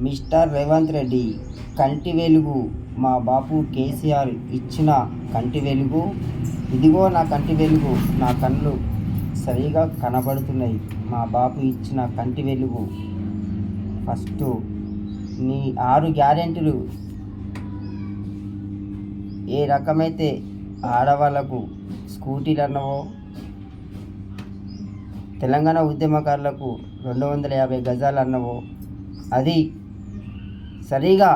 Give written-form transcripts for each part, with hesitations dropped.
Mister Revanth Reddy కంటి వెలుగు మా బాపు కేసీఆర్ ఇచ్చిన కంటి వెలుగు. ఇదిగో నా కంటి వెలుగు, నా కళ్ళు సరిగా కనబడుతున్నాయి. మా బాపు ఇచ్చిన కంటి వెలుగు. ఫస్ట్ నీ 6 గ్యారెంటీలు ఏ రకమైతే ఆడవాళ్ళకు స్కూటీలు అన్నవో, తెలంగాణ ఉద్యమకారులకు 250 గజాలు అన్నవో, అది సరిగా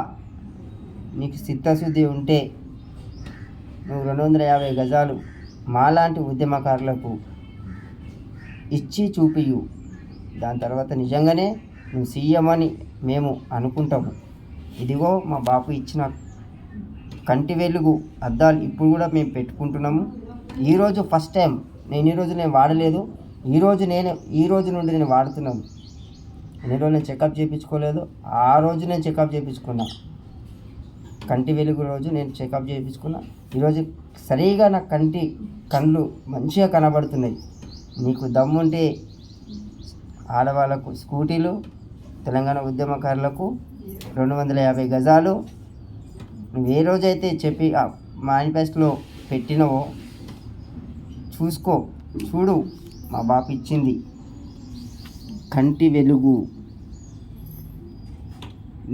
నీకు చిత్తశుద్ధి ఉంటే నువ్వు 250 గజాలు మాలాంటి ఉద్యమకారులకు ఇచ్చి చూపియు. దాని తర్వాత నిజంగానే నువ్వు సీఎం అని మేము అనుకుంటాము. ఇదిగో మా బాపు ఇచ్చిన కంటి వెలుగు అద్దాలు ఇప్పుడు కూడా మేము పెట్టుకుంటున్నాము. ఈరోజు ఫస్ట్ టైం నేను వాడలేదు. ఈ రోజు నుండి నేను వాడుతున్నాను. ఎన్ని రోజులు నేను చెకప్ చేయించుకోలేదు. ఆ రోజు నేను చెకప్ చేయించుకున్నా. కంటి వెలుగు రోజు నేను చెకప్ చేయించుకున్నా. ఈరోజు సరిగా నా కళ్ళు మంచిగా కనబడుతున్నాయి. నీకు దమ్ముంటే ఆడవాళ్ళకు స్కూటీలు, తెలంగాణ ఉద్యమకారులకు 250 గజాలు నువ్వు ఏ రోజైతే చెప్పి మేనిఫెస్టోలో పెట్టినవో చూడు. మా బాపు ఇచ్చింది కంటి వెలుగు.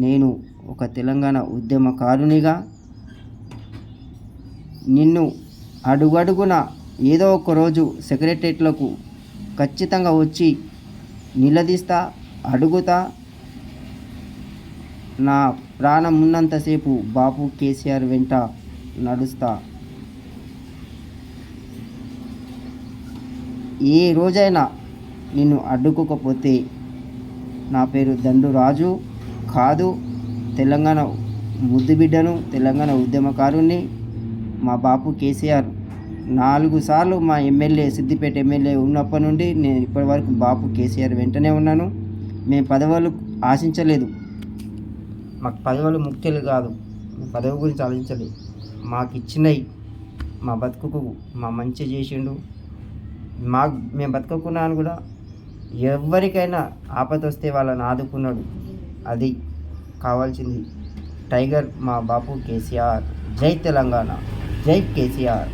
నేను ఒక తెలంగాణ ఉద్యమకారునిగా నిన్ను అడుగడుగున ఏదో ఒక రోజు సెక్రటరియట్లకు ఖచ్చితంగా వచ్చి నిలదీస్తా, అడుగుతా. నా ప్రాణం ఉన్నంతసేపు బాపు కేసీఆర్ వెంట నడుస్తా. ఏ రోజైనా నిన్ను అడ్డుకోకపోతే నా పేరు దండు రాజు కాదు. తెలంగాణ ముద్దుబిడ్డను, తెలంగాణ ఉద్యమకారుణ్ణి. మా బాపు కేసీఆర్ 4 సార్లు మా ఎమ్మెల్యే, సిద్దిపేట ఎమ్మెల్యే ఉన్నప్పటి నుండి నేను ఇప్పటివరకు బాపు కేసీఆర్ వెంటనే ఉన్నాను. మేము పదవులు ఆశించలేదు. మాకు పదవులు ముఖ్యాలు కాదు. పదవి గురించి ఆలోచించలేదు. మాకు ఇచ్చినవి మా బతుకుకు మా మంచి చేసిండు. మేము బతకకున్నాను కూడా ఎవరికైనా ఆపద వస్తే వాళ్ళని ఆదుకున్నాడు. అది కావాల్సింది. టైగర్ మా బాపు కేసీఆర్. జై తెలంగాణ, జై కేసీఆర్.